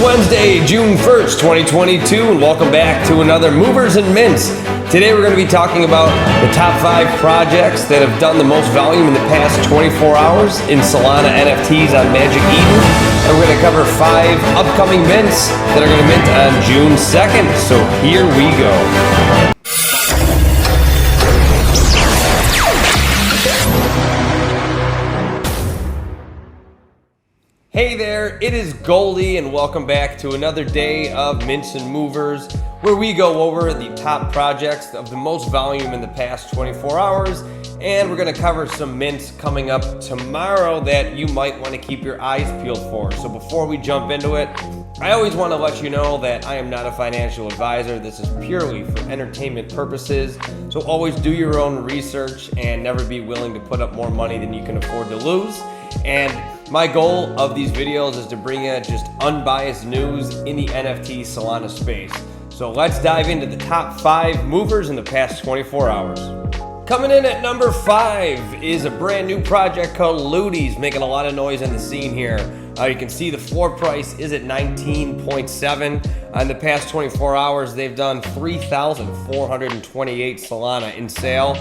Wednesday, June 1st, 2022, and welcome back to another Movers and Mints. Today we're going to be talking about the top 5 projects that have done the most volume in the past 24 hours in Solana NFTs on Magic Eden. And we're going to cover 5 upcoming mints that are going to mint on June 2nd. So here we go. Hey there, it is Goldie, and welcome back to another day of Mints and Movers, where we go over the top projects of the most volume in the past 24 hours, and we're going to cover some mints coming up tomorrow that you might want to keep your eyes peeled for. So before we jump into it, I always want to let you know that I am not a financial advisor. This is purely for entertainment purposes, so always do your own research and never be willing to put up more money than you can afford to lose. And my goal of these videos is to bring you just unbiased news in the NFT Solana space. So let's dive into the top 5 movers in the past 24 hours. Coming in at number 5 is a brand new project called Looties, making a lot of noise in the scene here. You can see the floor price is at 19.7. In the past 24 hours, they've done 3,428 Solana in sale.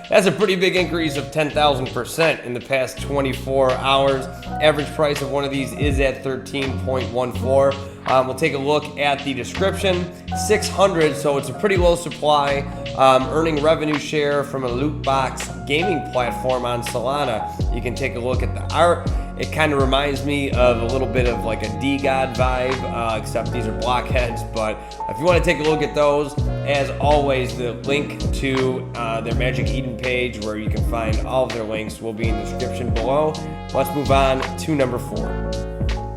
That's a pretty big increase of 10,000% in the past 24 hours. Average price of one of these is at 13.14. We'll take a look at the description. 600, so it's a pretty low supply. Earning revenue share from a loot box gaming platform on Solana. You can take a look at the art. It kind of reminds me of a little bit of like a D-God vibe, except these are blockheads. But if you want to take a look at those, as always, the link to their Magic Eden page, where you can find all of their links, will be in the description below. Let's move on to number 4.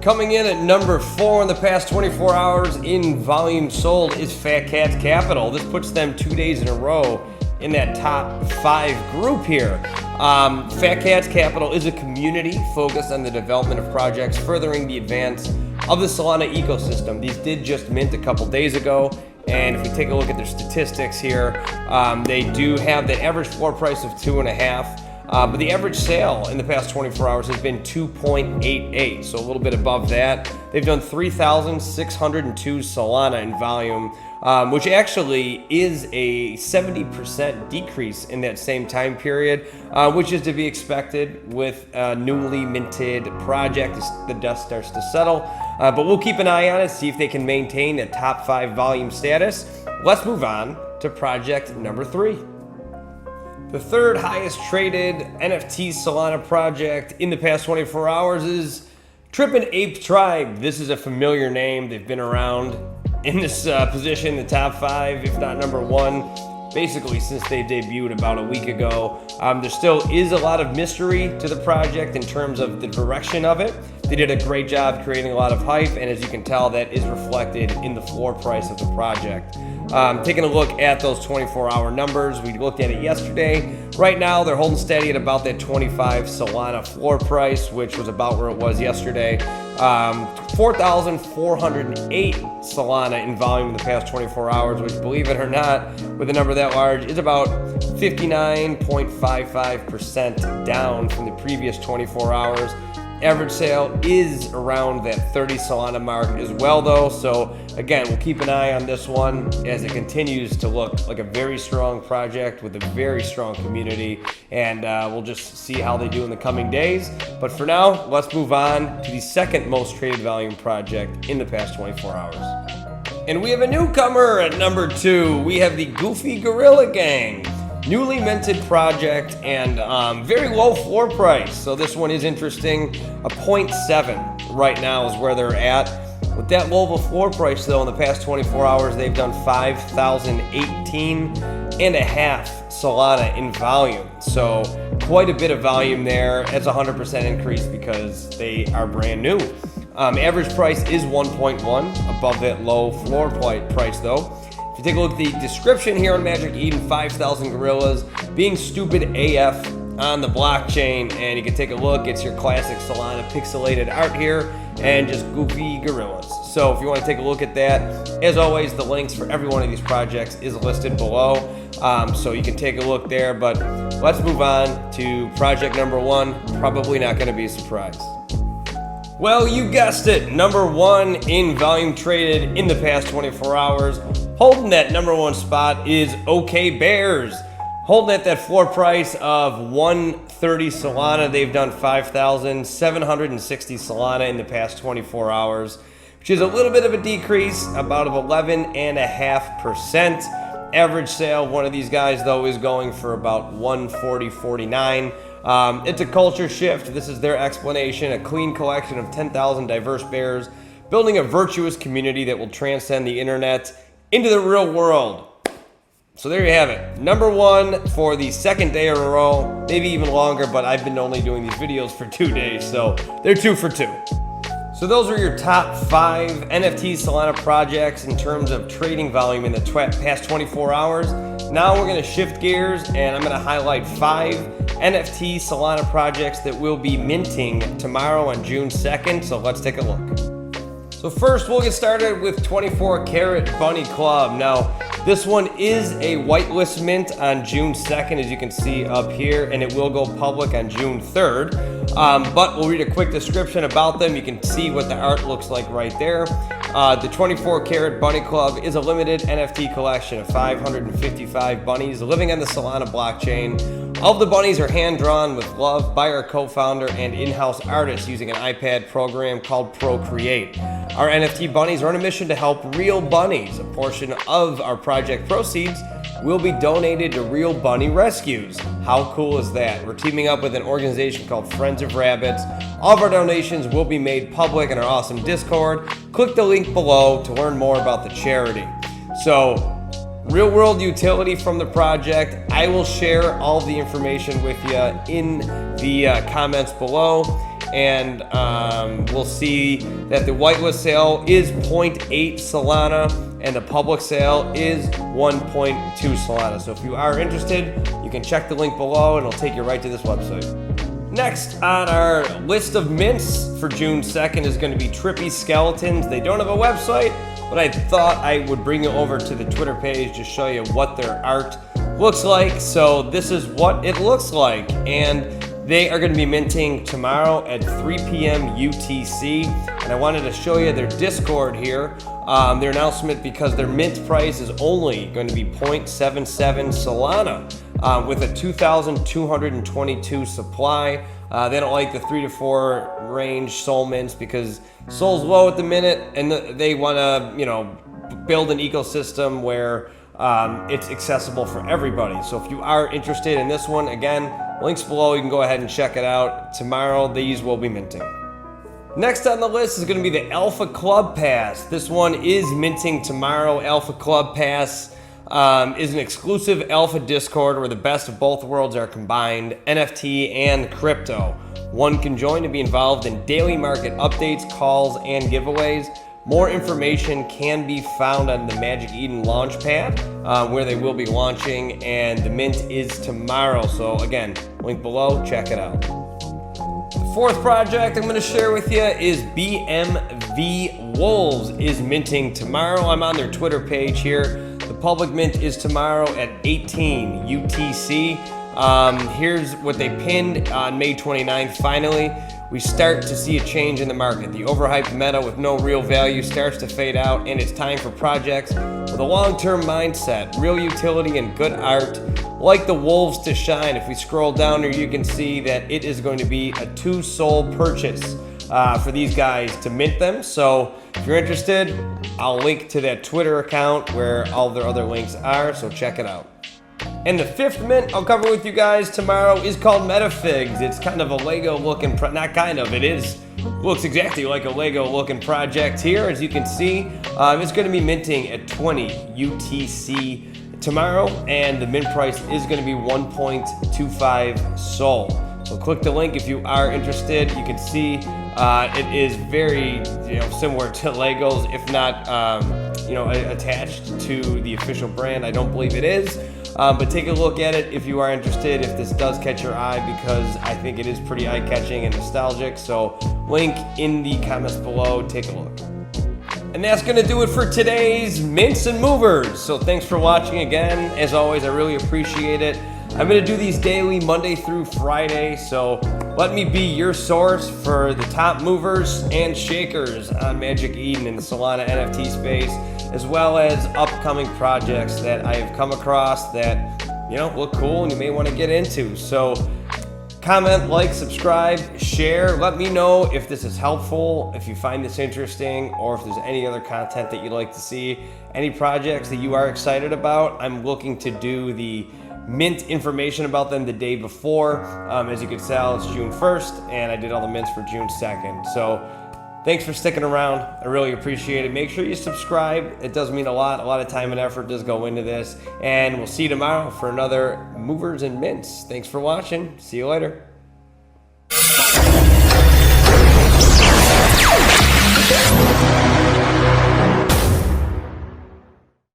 Coming in at number 4 in the past 24 hours in volume sold is FatCats Capital. This puts them 2 days in a row in that top 5 group here. FatCats Capital is a community focused on the development of projects furthering the advance of the Solana ecosystem. These did just mint a couple days ago, and if we take a look at their statistics here, they do have that average floor price of 2.5. But the average sale in the past 24 hours has been 2.88, so a little bit above that. They've done 3,602 Solana in volume, which actually is a 70% decrease in that same time period, which is to be expected with a newly minted project as the dust starts to settle. But we'll keep an eye on it, see if they can maintain a top 5 volume status. Let's move on to project number 3. The third highest traded NFT Solana project in the past 24 hours is Trippin Ape Tribe. This is a familiar name. They've been around in this position, the top 5, if not number 1, basically since they debuted about a week ago. There still is a lot of mystery to the project in terms of the direction of it. They did a great job creating a lot of hype, and as you can tell, that is reflected in the floor price of the project. Taking a look at those 24-hour numbers, we looked at it yesterday. Right now, they're holding steady at about that 25 Solana floor price, which was about where it was yesterday. 4,408 Solana in volume in the past 24 hours, which, believe it or not, with a number that large, is about 59.55% down from the previous 24 hours. Average sale is around that 30 Solana mark as well, though. So again, we'll keep an eye on this one as it continues to look like a very strong project with a very strong community, and we'll just see how they do in the coming days. But for now, let's move on to the second most traded volume project in the past 24 hours. And we have a newcomer at number 2. We have the Goofy Gorilla Gang. Newly minted project and very low floor price. So this one is interesting. A 0.7 right now is where they're at. With that low of a floor price, though, in the past 24 hours, they've done 5,018.5 Solana in volume. So quite a bit of volume there. That's a 100% increase because they are brand new. Average price is 1.1 above that low floor price, though. If you take a look at the description here on Magic Eden, 5,000 gorillas being stupid AF on the blockchain, and you can take a look. It's your classic Solana pixelated art here and just goofy gorillas. So if you want to take a look at that, as always, the links for every one of these projects is listed below, so you can take a look there. But let's move on to project number 1. Probably not going to be a surprise. Well, you guessed it, number one in volume traded in the past 24 hours. Holding that number one spot is OK Bears. Holding at that floor price of 130 Solana. They've done 5,760 Solana in the past 24 hours, which is a little bit of a decrease, about of 11.5%. Average sale of one of these guys, though, is going for about 140.49. It's a culture shift. This is their explanation. A clean collection of 10,000 diverse bears, building a virtuous community that will transcend the internet into the real world. So there you have it. Number one for the second day in a row, maybe even longer, but I've been only doing these videos for 2 days, so they're 2 for 2. So those are your top 5 NFT Solana projects in terms of trading volume in the past 24 hours. Now we're going to shift gears and I'm going to highlight 5 NFT Solana projects that will be minting tomorrow on June 2nd. So let's take a look. So first we'll get started with 24 Karat Bunny Club. Now this one is a whitelist mint on June 2nd, as you can see up here, and it will go public on June 3rd. But we'll read a quick description about them. You can see what the art looks like right there. The 24 Karat Bunny Club is a limited NFT collection of 555 bunnies living on the Solana blockchain. All of the bunnies are hand-drawn with love by our co-founder and in-house artist using an iPad program called Procreate. Our NFT bunnies are on a mission to help real bunnies. A portion of our project proceeds will be donated to real bunny rescues. How cool is that? We're teaming up with an organization called Friends of Rabbits. All of our donations will be made public in our awesome Discord. Click the link below to learn more about the charity. So, real world utility from the project. I will share all the information with you in the comments below. And we'll see that the whitelist sale is 0.8 Solana and the public sale is 1.2 Solana. So if you are interested, you can check the link below and it'll take you right to this website. Next on our list of mints for June 2nd is going to be Trippy Skeletons. They don't have a website, but I thought I would bring you over to the Twitter page to show you what their art looks like. So this is what it looks like, and they are going to be minting tomorrow at 3 p.m. UTC, and I wanted to show you their Discord here, their announcement, because their mint price is only going to be 0.77 Solana with a 2,222 supply. They don't like the 3 to 4 range Sol mints because Sol's low at the minute, and they want to, build an ecosystem where it's accessible for everybody. So if you are interested in this one, again, links below, you can go ahead and check it out. Tomorrow, these will be minting. Next on the list is going to be the Alpha Club Pass. This one is minting tomorrow. Alpha Club Pass is an exclusive alpha Discord where the best of both worlds are combined, NFT and crypto. One can join to be involved in daily market updates, calls, and giveaways. More information can be found on the Magic Eden Launchpad, where they will be launching, and the mint is tomorrow. So again, link below, check it out. The fourth project I'm going to share with you is BMV Wolves is minting tomorrow. I'm on their Twitter page here. The public mint is tomorrow at 18 UTC. Here's what they pinned on May 29th. Finally, we start to see a change in the market. The overhyped meta with no real value starts to fade out, and it's time for projects with a long-term mindset, real utility, and good art like the Wolves to shine. If we scroll down here, you can see that it is going to be a 2 Sol purchase for these guys to mint them. So if you're interested, I'll link to that Twitter account where all their other links are, so check it out. And the fifth mint I'll cover with you guys tomorrow is called Metafigz. It's kind of a Lego looking, looks exactly like a Lego looking project here, as you can see. It's going to be minting at 20 UTC tomorrow, and the mint price is going to be 1.25 Sol. So click the link if you are interested. You can see it is very similar to Legos, if not attached to the official brand. I don't believe it is. But take a look at it if you are interested, if this does catch your eye, because I think it is pretty eye-catching and nostalgic. So link in the comments below, take a look. And that's going to do it for today's Mints and Movers. So thanks for watching again. As always, I really appreciate it. I'm going to do these daily, Monday through Friday. So let me be your source for the top movers and shakers on Magic Eden in the Solana NFT space, as well as upcoming projects that I have come across that, you know, look cool and you may want to get into. So comment, like, subscribe, share. Let me know if this is helpful, if you find this interesting, or if there's any other content that you'd like to see. Any projects that you are excited about. I'm looking to do the mint information about them the day before. As you can tell, it's June 1st, and I did all the mints for June 2nd. So thanks for sticking around. I really appreciate it. Make sure you subscribe. It does mean a lot. A lot of time and effort does go into this. And we'll see you tomorrow for another Movers and Mints. Thanks for watching. See you later.